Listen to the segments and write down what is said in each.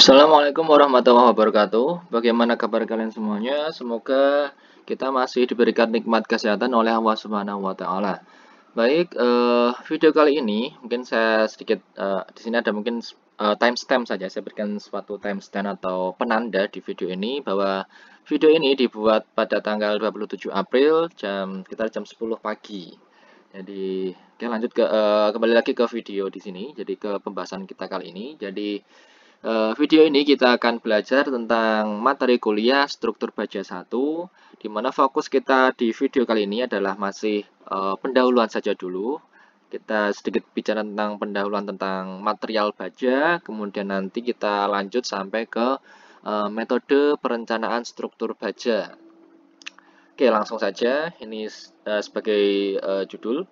Assalamualaikum warahmatullahi wabarakatuh. Bagaimana kabar kalian semuanya? Semoga kita masih diberikan nikmat kesehatan oleh Allah Subhanahu wa taala. Baik, video kali ini mungkin saya sedikit di sini ada mungkin timestamp saja. Saya berikan suatu timestamp atau penanda di video ini bahwa video ini dibuat pada tanggal 27 April sekitar jam 10 pagi. Jadi, oke lanjut kembali lagi ke video di sini. Jadi ke pembahasan kita kali ini. Jadi video ini kita akan belajar tentang materi kuliah struktur baja 1, di mana fokus kita di video kali ini adalah masih pendahuluan saja dulu. Kita sedikit bicara tentang pendahuluan tentang material baja, kemudian nanti kita lanjut sampai ke metode perencanaan struktur baja. Oke, langsung saja. Ini sebagai judul.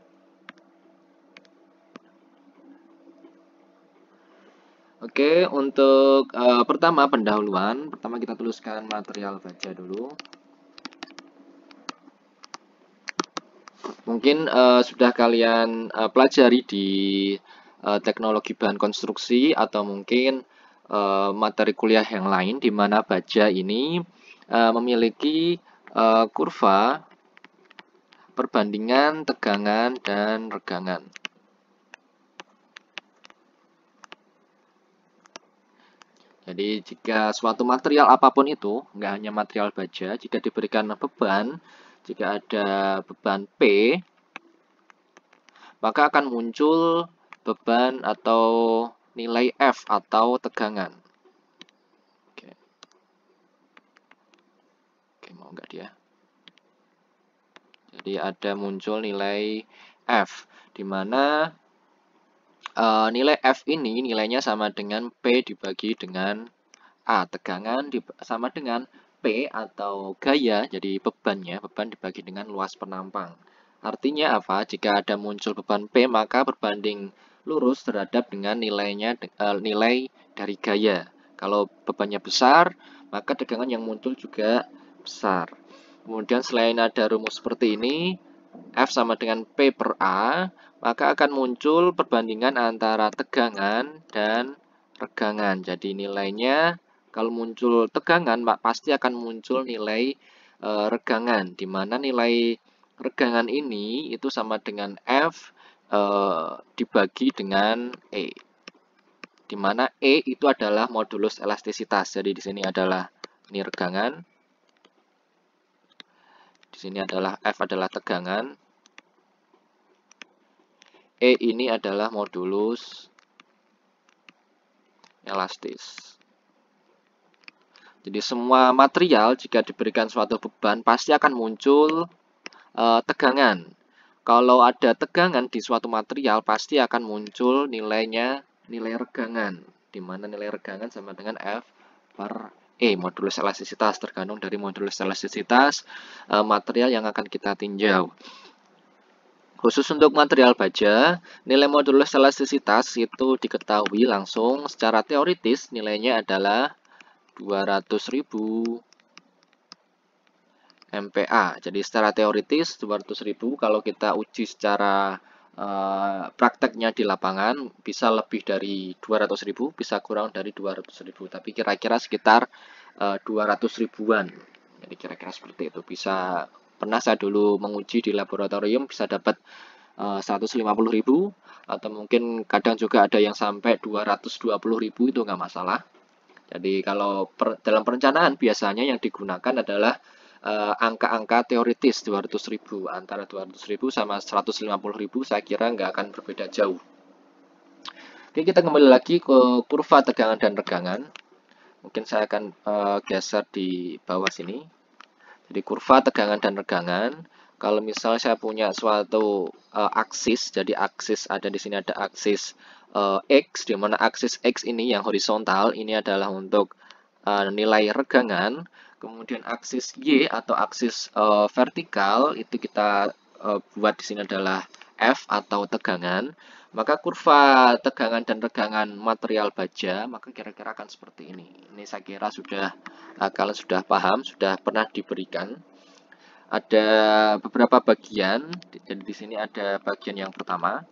Oke, untuk pertama pendahuluan, pertama kita tuliskan material baja dulu. Mungkin sudah kalian pelajari di teknologi bahan konstruksi atau mungkin materi kuliah yang lain di mana baja ini memiliki kurva perbandingan tegangan dan regangan. Jadi jika suatu material apapun itu, nggak hanya material baja, jika diberikan beban, jika ada beban P, maka akan muncul beban atau nilai F atau tegangan. Oke, mau nggak dia? Jadi ada muncul nilai F, di mana nilai F ini nilainya sama dengan P dibagi dengan A. Tegangan sama dengan P atau gaya, jadi beban dibagi dengan luas penampang. Artinya apa? Jika ada muncul beban P, maka berbanding lurus terhadap dengan nilai dari gaya. Kalau bebannya besar, maka tegangan yang muncul juga besar. Kemudian selain ada rumus seperti ini, F sama dengan P per A, maka akan muncul perbandingan antara tegangan dan regangan. Jadi nilainya kalau muncul tegangan, pasti akan muncul nilai regangan, di mana nilai regangan ini itu sama dengan F dibagi dengan E, di mana E itu adalah modulus elastisitas. Jadi di sini adalah ini regangan, di sini adalah F adalah tegangan, E ini adalah modulus elastis. Jadi semua material jika diberikan suatu beban pasti akan muncul tegangan. Kalau ada tegangan di suatu material pasti akan muncul nilai regangan, di mana nilai regangan sama dengan F per E, modulus elastisitas, tergantung dari modulus elastisitas material yang akan kita tinjau. Khusus untuk material baja, nilai modulus elastisitas itu diketahui langsung secara teoritis, nilainya adalah 200.000 MPa. Jadi secara teoritis 200.000, kalau kita uji secara prakteknya di lapangan bisa lebih dari 200.000, bisa kurang dari 200.000, tapi kira-kira sekitar 200 ribuan. Jadi kira-kira seperti itu. Pernah saya dulu menguji di laboratorium bisa dapat 150.000, atau mungkin kadang juga ada yang sampai 220.000, itu nggak masalah. Jadi kalau dalam perencanaan biasanya yang digunakan adalah angka-angka teoritis 200.000, antara 200.000 sama 150.000 saya kira nggak akan berbeda jauh. Oke, kita kembali lagi ke kurva tegangan dan regangan. Mungkin saya akan geser di bawah sini. Jadi kurva tegangan dan regangan, kalau misalnya saya punya suatu aksis, jadi aksis ada di sini, ada aksis X, di mana aksis X ini yang horizontal, ini adalah untuk nilai regangan. Kemudian aksis Y atau aksis vertikal itu kita buat di sini adalah F atau tegangan. Maka kurva tegangan dan regangan material baja maka kira-kira akan seperti ini. Ini saya kira sudah kalian sudah paham, sudah pernah diberikan. Ada beberapa bagian. Jadi di sini ada bagian yang pertama,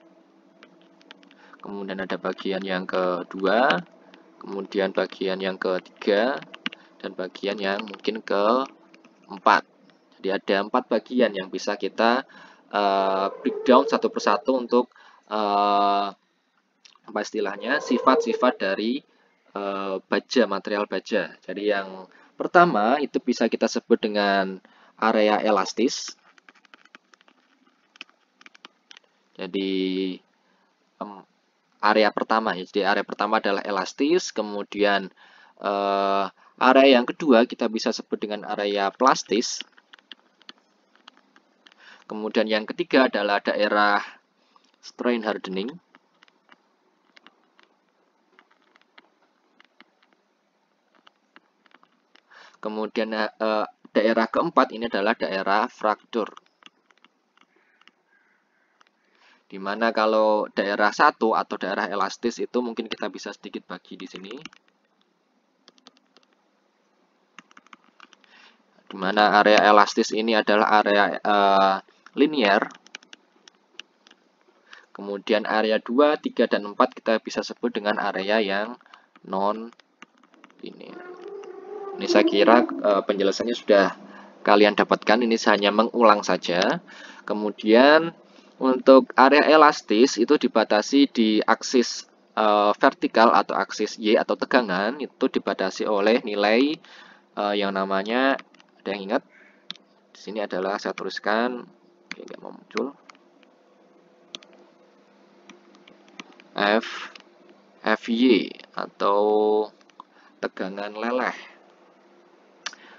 kemudian ada bagian yang kedua, kemudian bagian yang ketiga, dan bagian yang mungkin keempat. Jadi ada 4 bagian yang bisa kita breakdown satu persatu untuk apa istilahnya, sifat-sifat dari baja, material baja. Jadi yang pertama itu bisa kita sebut dengan area elastis. Jadi area pertama ya. Jadi area pertama adalah elastis, kemudian area yang kedua kita bisa sebut dengan area plastis. Kemudian yang ketiga adalah daerah strain hardening. Kemudian daerah keempat ini adalah daerah fraktur. Dimana kalau daerah satu atau daerah elastis itu mungkin kita bisa sedikit bagi di sini. Dimana area elastis ini adalah area linear. Kemudian area 2, 3, dan 4 kita bisa sebut dengan area yang non-linear. Ini saya kira penjelasannya sudah kalian dapatkan, ini hanya mengulang saja. Kemudian untuk area elastis itu dibatasi di aksis vertikal atau aksis Y atau tegangan, itu dibatasi oleh nilai yang namanya, ada yang ingat? Di sini adalah saya tuliskan, oke, nggak mau muncul. Fy atau tegangan leleh.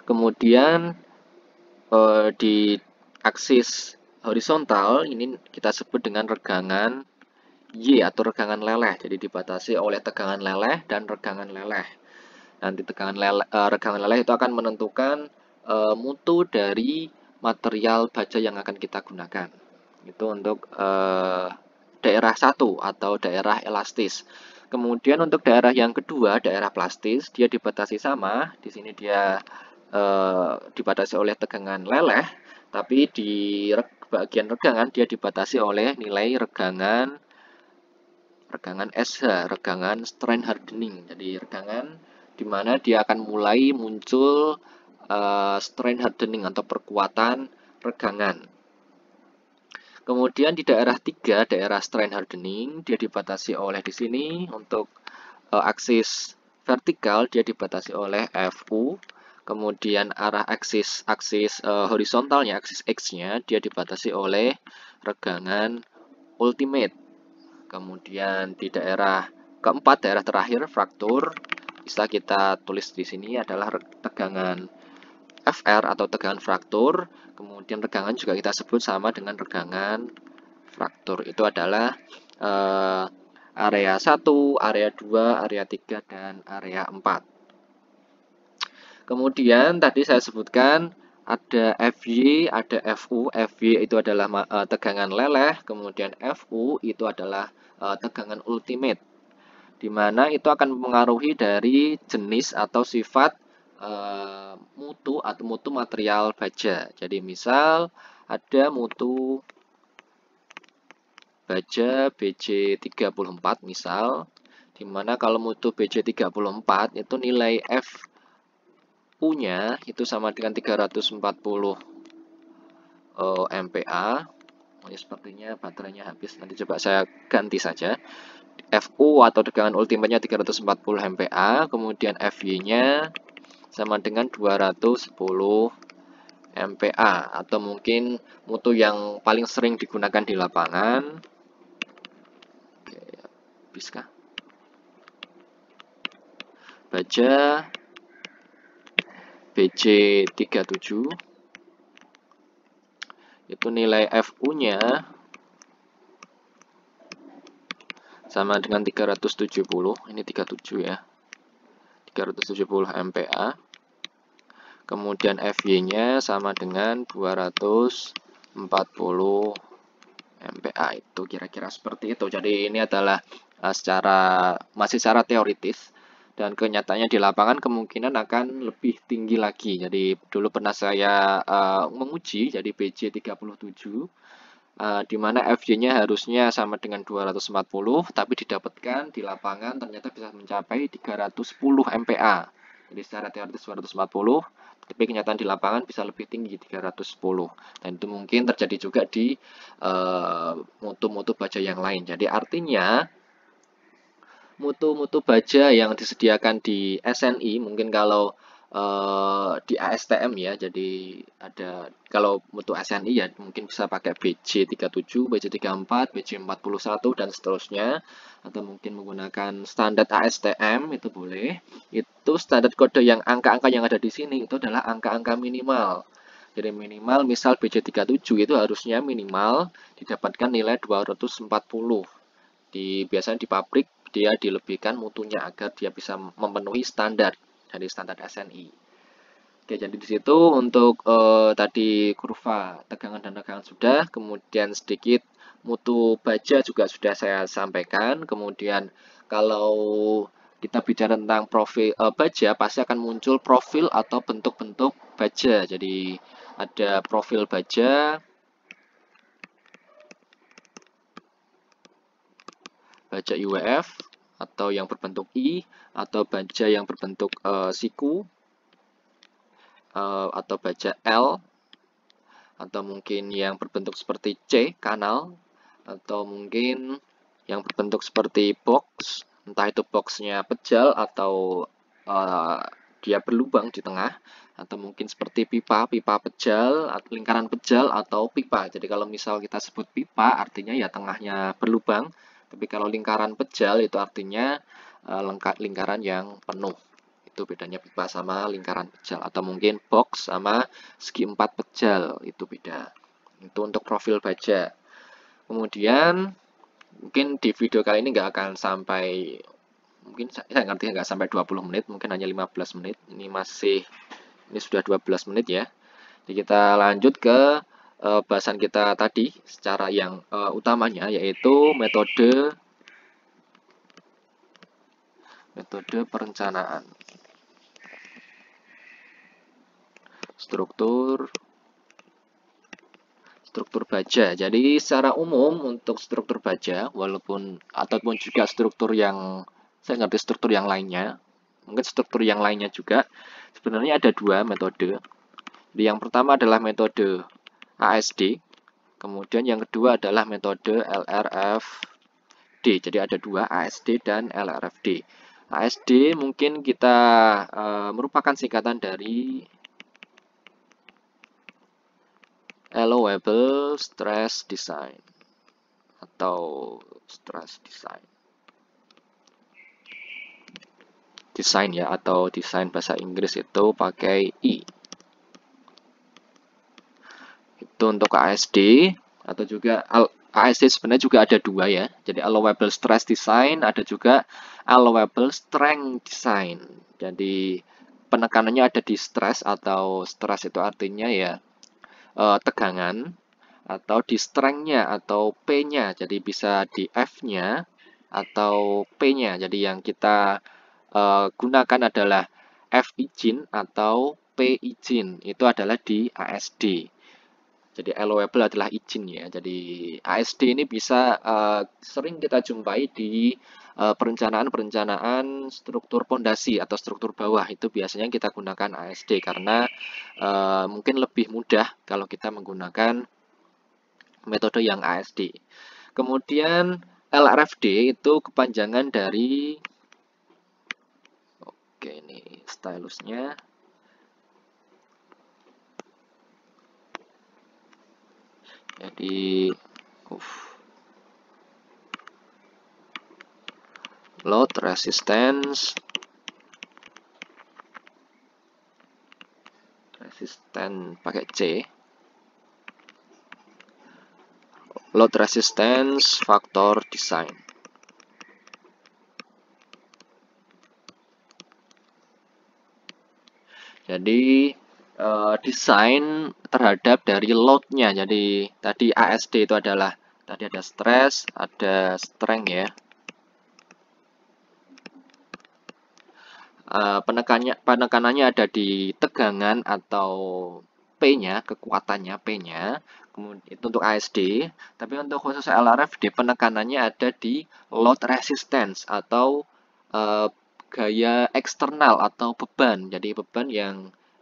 Kemudian di aksis horizontal ini kita sebut dengan regangan Y atau regangan leleh. Jadi dibatasi oleh tegangan leleh dan regangan leleh. Nanti regangan leleh itu akan menentukan mutu dari material baja yang akan kita gunakan. Itu untuk daerah satu atau daerah elastis. Kemudian untuk daerah yang kedua, daerah plastis, dia dibatasi sama. Di sini dia dibatasi oleh tegangan leleh, tapi di bagian regangan dia dibatasi oleh nilai regangan SH, regangan strain hardening. Jadi regangan di mana dia akan mulai muncul strain hardening atau perkuatan regangan. Kemudian di daerah 3, daerah strain hardening, dia dibatasi oleh di sini untuk aksis vertikal dia dibatasi oleh Fu. Kemudian arah aksis horizontalnya, aksis X-nya dia dibatasi oleh regangan ultimate. Kemudian di daerah keempat, daerah terakhir fraktur, bisa kita tulis di sini adalah tegangan Fr atau tegangan fraktur. Kemudian regangan juga kita sebut sama dengan regangan fraktur. Itu adalah area 1, area 2, area 3, dan area 4. Kemudian tadi saya sebutkan ada Fy, ada Fu. Fy itu adalah tegangan leleh, kemudian Fu itu adalah tegangan ultimate, di mana itu akan mempengaruhi dari jenis atau sifat mutu atau mutu material baja. Jadi misal ada mutu baja BJ34 misal, dimana kalau mutu BJ34 itu nilai Fu-nya itu sama dengan 340 MPa. Oh, ya, sepertinya baterainya habis, nanti coba saya ganti saja. Fu atau tegangan ultimate-nya 340 MPa, kemudian Fy-nya sama dengan 210 MPa, atau mungkin mutu yang paling sering digunakan di lapangan. Oke, habis-kah? Baja BJ37 itu nilai Fu-nya sama dengan 370, ini 37 ya, 370 MPa. Kemudian Fy-nya sama dengan 240 MPa. Itu kira-kira seperti itu. Jadi ini adalah masih secara teoritis, dan kenyataannya di lapangan kemungkinan akan lebih tinggi lagi. Jadi dulu pernah saya menguji, jadi BJ37 di mana FY-nya harusnya sama dengan 240, tapi didapatkan di lapangan ternyata bisa mencapai 310 MPa. Jadi secara teoritis 240, tapi kenyataan di lapangan bisa lebih tinggi 310. Dan itu mungkin terjadi juga di mutu-mutu baja yang lain. Jadi artinya mutu-mutu baja yang disediakan di SNI mungkin kalau di ASTM ya, jadi ada kalau mutu SNI ya mungkin bisa pakai BJ37, BJ34, BJ41 dan seterusnya, atau mungkin menggunakan standar ASTM itu boleh. Itu standar kode yang angka-angka yang ada di sini itu adalah angka-angka minimal. Jadi minimal misal BJ37 itu harusnya minimal didapatkan nilai 240. Biasanya di pabrik dia dilebihkan mutunya agar dia bisa memenuhi standar dari standar SNI. Oke, jadi di situ untuk tadi kurva tegangan dan tegangan sudah, kemudian sedikit mutu baja juga sudah saya sampaikan. Kemudian kalau kita bicara tentang profil baja, pasti akan muncul profil atau bentuk-bentuk baja. Jadi ada profil baja, baja IWF atau yang berbentuk I, atau baja yang berbentuk siku, atau baja L, atau mungkin yang berbentuk seperti C, kanal, atau mungkin yang berbentuk seperti box, entah itu boxnya pejal atau dia berlubang di tengah, atau mungkin seperti pipa, pipa pejal, lingkaran pejal atau pipa. Jadi kalau misal kita sebut pipa artinya ya tengahnya berlubang, tapi kalau lingkaran pejal itu artinya lingkaran yang penuh. Itu bedanya pipa sama lingkaran pejal, atau mungkin box sama segi empat pejal, itu beda. Itu untuk profil baja. Kemudian mungkin di video kali ini nggak akan sampai, mungkin saya ngerti nggak sampai 20 menit, mungkin hanya 15 menit. Ini sudah 12 menit ya. Jadi kita lanjut ke bahasan kita tadi secara yang utamanya, yaitu metode perencanaan. Struktur baja. Jadi secara umum untuk struktur baja, ataupun juga struktur yang saya ngerti struktur yang lainnya, mungkin struktur yang lainnya juga, sebenarnya ada dua metode. Jadi yang pertama adalah metode ASD, kemudian yang kedua adalah metode LRFD. Jadi ada dua, ASD dan LRFD. ASD mungkin kita merupakan singkatan dari Allowable Stress Design atau Stress Design. Desain ya, atau desain bahasa Inggris itu pakai I. Itu untuk ASD, atau juga ASD sebenarnya juga ada dua ya. Jadi Allowable Stress Design, ada juga Allowable Strength Design. Jadi penekanannya ada di stress, atau stress itu artinya ya tegangan, atau di strength-nya atau P-nya. Jadi bisa di F-nya atau P-nya. Jadi yang kita gunakan adalah F izin atau P izin. Itu adalah di ASD. Jadi allowable adalah izin ya. Jadi ASD ini bisa sering kita jumpai di perencanaan struktur pondasi atau struktur bawah. Itu biasanya kita gunakan ASD karena mungkin lebih mudah kalau kita menggunakan metode yang ASD. Kemudian LRFD itu kepanjangan dari, oke ini stylusnya. Jadi load resistance pakai C, load resistance factor design. Jadi desain terhadap dari load-nya. Jadi tadi ASD itu adalah, tadi ada stress, ada strength ya. Penekanannya ada di tegangan atau P-nya, kekuatannya P-nya, kemudian itu untuk ASD, tapi untuk khusus LRFD penekanannya ada di load resistance atau gaya eksternal atau beban. Jadi beban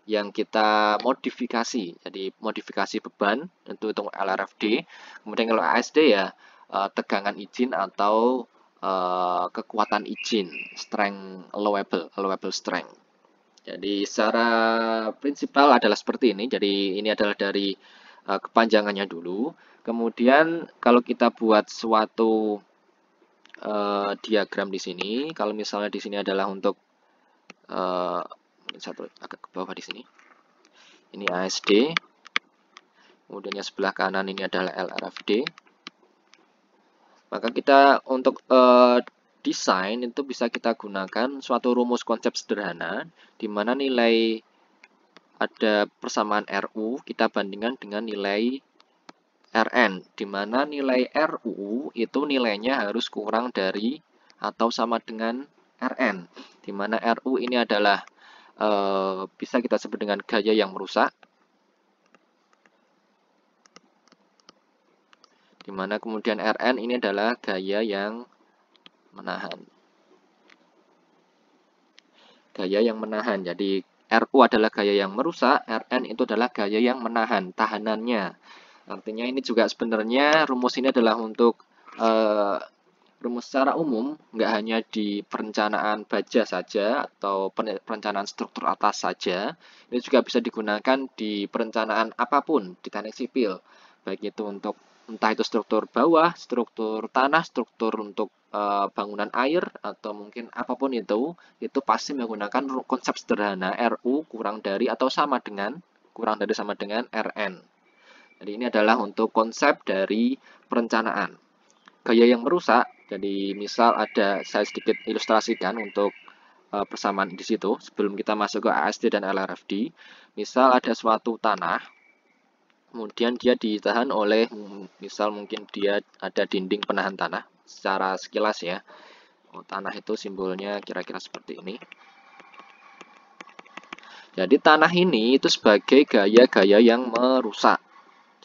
yang kita modifikasi. Jadi modifikasi beban untuk LRFD. Kemudian kalau ASD ya tegangan izin atau kekuatan izin, strength allowable strength. Jadi secara prinsipal adalah seperti ini. Jadi ini adalah dari kepanjangannya dulu. Kemudian kalau kita buat suatu diagram di sini, kalau misalnya di sini adalah untuk satu agak ke bawah di sini. Ini ASD. Kemudian yang sebelah kanan ini adalah LRFD. Maka kita untuk desain itu bisa kita gunakan suatu rumus konsep sederhana di mana nilai ada persamaan RU kita bandingkan dengan nilai Rn, di mana nilai RU itu nilainya harus kurang dari atau sama dengan Rn, di mana RU ini adalah bisa kita sebut dengan gaya yang merusak, di mana kemudian Rn ini adalah gaya yang menahan. Gaya yang menahan. Jadi RU adalah gaya yang merusak, Rn itu adalah gaya yang menahan, tahanannya. Artinya ini juga sebenarnya rumus ini adalah untuk rumus secara umum, nggak hanya di perencanaan baja saja atau perencanaan struktur atas saja. Ini juga bisa digunakan di perencanaan apapun di teknik sipil, baik itu untuk entah itu struktur bawah, struktur tanah, struktur untuk bangunan air, atau mungkin apapun itu pasti menggunakan konsep sederhana RU kurang dari atau sama dengan Rn. Jadi ini adalah untuk konsep dari perencanaan. Gaya yang merusak, jadi misal saya sedikit ilustrasikan untuk persamaan di situ sebelum kita masuk ke ASD dan LRFD. Misal ada suatu tanah, kemudian dia ditahan oleh, misal mungkin dia ada dinding penahan tanah, secara sekilas ya. Tanah itu simbolnya kira-kira seperti ini. Jadi tanah ini itu sebagai gaya-gaya yang merusak.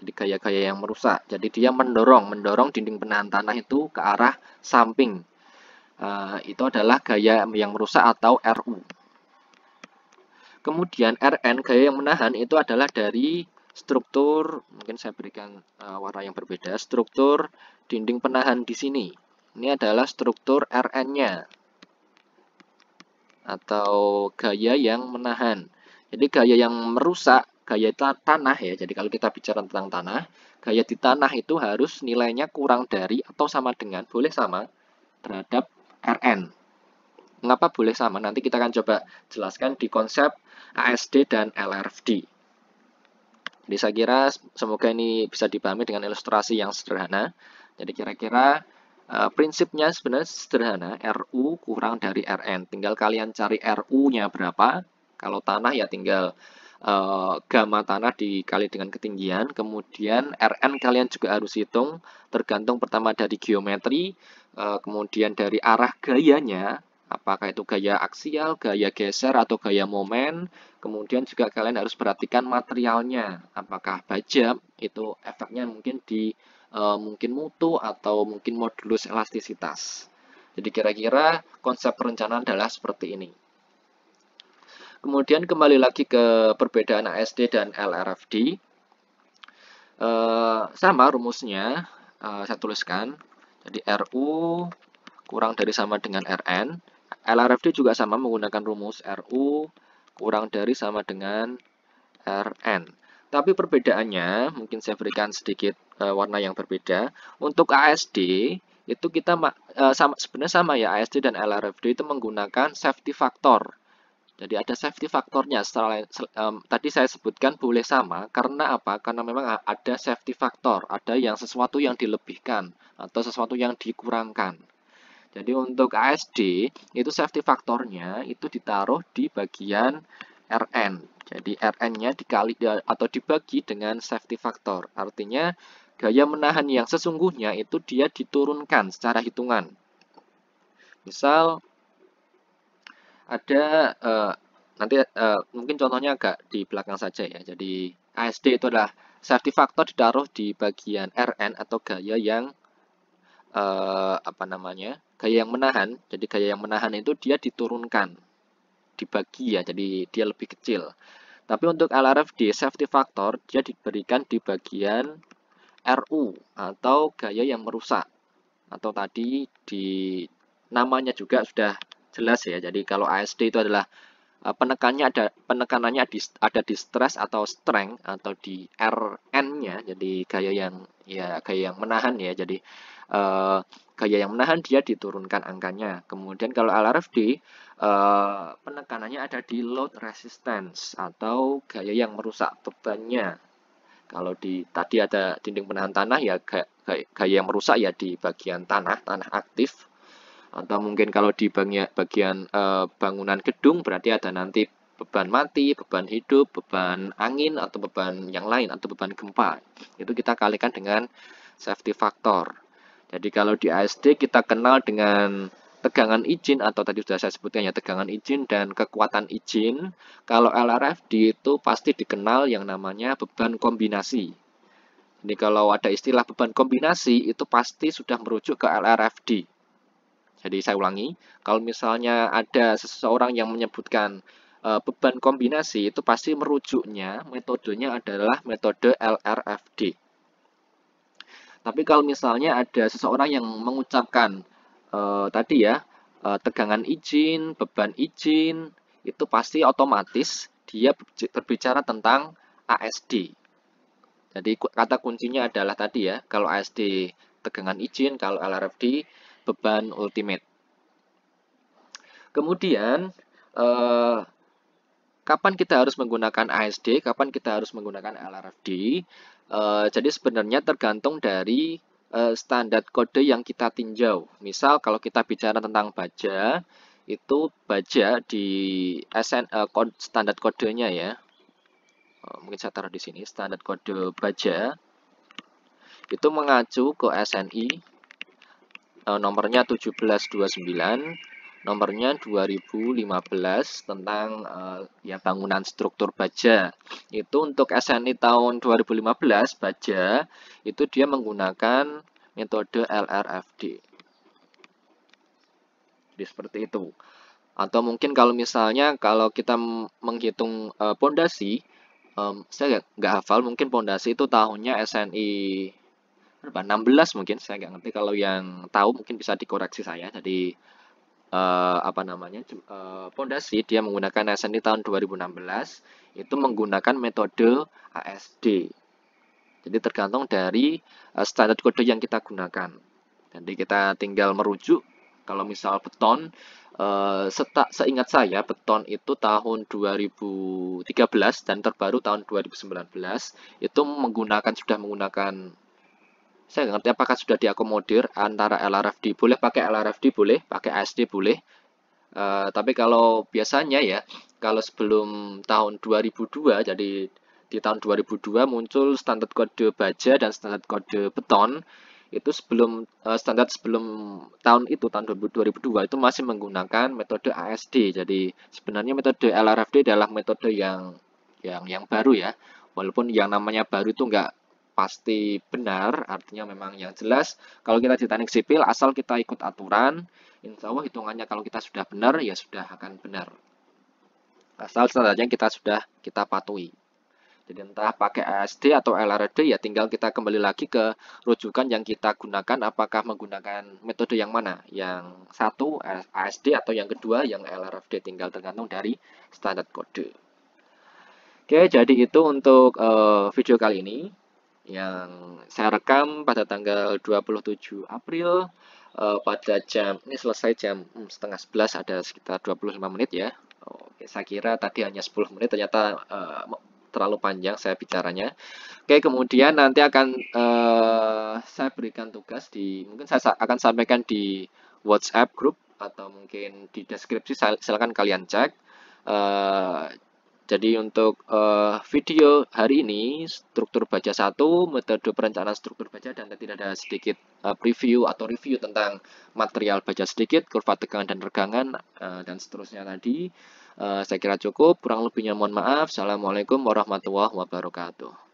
Jadi gaya-gaya yang merusak. Jadi dia mendorong dinding penahan tanah itu ke arah samping. Itu adalah gaya yang merusak atau RU. Kemudian Rn, gaya yang menahan, itu adalah dari struktur, mungkin saya berikan warna yang berbeda, struktur dinding penahan di sini. Ini adalah struktur Rn-nya atau gaya yang menahan. Jadi gaya yang merusak, gaya tanah ya. Jadi kalau kita bicara tentang tanah, gaya di tanah itu harus nilainya kurang dari atau sama dengan, boleh sama, terhadap Rn. Mengapa boleh sama? Nanti kita akan coba jelaskan di konsep ASD dan LRFD. Jadi saya kira semoga ini bisa dipahami dengan ilustrasi yang sederhana. Jadi kira-kira prinsipnya sebenarnya sederhana, RU kurang dari Rn. Tinggal kalian cari RU-nya berapa. Kalau tanah ya tinggal gamma tanah dikali dengan ketinggian. Kemudian Rn kalian juga harus hitung, tergantung pertama dari geometri, kemudian dari arah gayanya, apakah itu gaya aksial, gaya geser, atau gaya momen. Kemudian juga kalian harus perhatikan materialnya, apakah baja itu efeknya mungkin di mungkin mutu atau mungkin modulus elastisitas. Jadi kira-kira konsep perencanaan adalah seperti ini. Kemudian kembali lagi ke perbedaan ASD dan LRFD. Sama rumusnya, saya tuliskan. Jadi RU kurang dari sama dengan Rn. LRFD juga sama menggunakan rumus RU kurang dari sama dengan Rn. Tapi perbedaannya, mungkin saya berikan sedikit warna yang berbeda. Untuk ASD, itu kita sebenarnya sama ya, ASD dan LRFD itu menggunakan safety factor. Jadi ada safety faktornya. Tadi saya sebutkan boleh sama, karena apa? Karena memang ada safety factor, ada yang sesuatu yang dilebihkan, atau sesuatu yang dikurangkan. Jadi untuk ASD itu safety faktornya itu ditaruh di bagian Rn. Jadi Rn-nya dikali atau dibagi dengan safety factor. Artinya gaya menahan yang sesungguhnya itu dia diturunkan secara hitungan. Misal ada nanti mungkin contohnya agak di belakang saja ya. Jadi ASD itu adalah safety factor ditaruh di bagian RN atau gaya yang gaya yang menahan. Jadi gaya yang menahan itu dia diturunkan, dibagi ya, jadi dia lebih kecil. Tapi untuk LRFD safety factor dia diberikan di bagian RU atau gaya yang merusak. Atau tadi di namanya juga sudah jelas ya. Jadi kalau ASD itu adalah penekanannya ada di stress atau strength atau di RN-nya, jadi gaya yang menahan ya. Jadi gaya yang menahan dia diturunkan angkanya. Kemudian kalau LRFD penekanannya ada di load resistance atau gaya yang merusak bebannya. Kalau tadi ada dinding penahan tanah ya, gaya yang merusak ya di bagian tanah aktif. Atau mungkin kalau di bagian bangunan gedung berarti ada nanti beban mati, beban hidup, beban angin, atau beban yang lain, atau beban gempa. Itu kita kalikan dengan safety factor. Jadi kalau di ASD kita kenal dengan tegangan izin, atau tadi sudah saya sebutkan ya, tegangan izin dan kekuatan izin. Kalau LRFD itu pasti dikenal yang namanya beban kombinasi. Jadi kalau ada istilah beban kombinasi itu pasti sudah merujuk ke LRFD. Jadi saya ulangi, kalau misalnya ada seseorang yang menyebutkan beban kombinasi, itu pasti merujuknya, metodenya adalah metode LRFD. Tapi kalau misalnya ada seseorang yang mengucapkan tadi ya, tegangan izin, beban izin, itu pasti otomatis dia berbicara tentang ASD. Jadi kata kuncinya adalah tadi ya, kalau ASD tegangan izin, kalau LRFD beban ultimate. Kemudian, kapan kita harus menggunakan ASD, kapan kita harus menggunakan LRFD? Jadi sebenarnya tergantung dari standar kode yang kita tinjau. Misal kalau kita bicara tentang baja, itu baja di standar kodenya ya. Mungkin saya taruh di sini, standar kode baja itu mengacu ke SNI nomornya 1729, nomornya 2015 tentang ya bangunan struktur baja. Itu untuk SNI tahun 2015 baja itu dia menggunakan metode LRFD. Jadi seperti itu. Atau mungkin kalau misalnya kalau kita menghitung pondasi, saya nggak hafal, mungkin pondasi itu tahunnya SNI 16 mungkin, saya nggak ngerti. Kalau yang tahu mungkin bisa dikoreksi saya. Jadi pondasi dia menggunakan SNI tahun 2016 itu menggunakan metode ASD. Jadi tergantung dari standar kode yang kita gunakan. Jadi kita tinggal merujuk. Kalau misal beton, seingat saya beton itu tahun 2013 dan terbaru tahun 2019 itu sudah menggunakan, saya nggak ngerti apakah sudah diakomodir antara LRFD. Boleh pakai LRFD, boleh pakai ASD, boleh. Tapi kalau biasanya ya, kalau sebelum tahun 2002, jadi di tahun 2002 muncul standar kode baja dan standar kode beton. Itu standar sebelum tahun itu, tahun 2002 itu masih menggunakan metode ASD. Jadi sebenarnya metode LRFD adalah metode yang baru ya. Walaupun yang namanya baru itu nggak pasti benar, artinya memang yang jelas kalau kita di teknik sipil asal kita ikut aturan, insya Allah hitungannya kalau kita sudah benar ya sudah akan benar. Asal standarnya kita patuhi. Jadi entah pakai ASD atau LRFD ya tinggal kita kembali lagi ke rujukan yang kita gunakan, apakah menggunakan metode yang mana, yang satu ASD atau yang kedua yang LRFD, tinggal tergantung dari standar kode. Oke, jadi itu untuk video kali ini yang saya rekam pada tanggal 27 April pada ini selesai jam setengah 11, ada sekitar 25 menit ya. Oke, saya kira tadi hanya 10 menit, ternyata terlalu panjang saya bicaranya. Oke, kemudian nanti akan saya berikan tugas mungkin saya akan sampaikan di WhatsApp group atau mungkin di deskripsi, silakan kalian cek. Jadi untuk video hari ini, struktur baja 1, metode perencanaan struktur baja, dan nanti ada sedikit preview atau review tentang material baja sedikit, kurva tegangan dan regangan, dan seterusnya tadi. Saya kira cukup, kurang lebihnya mohon maaf. Assalamualaikum warahmatullahi wabarakatuh.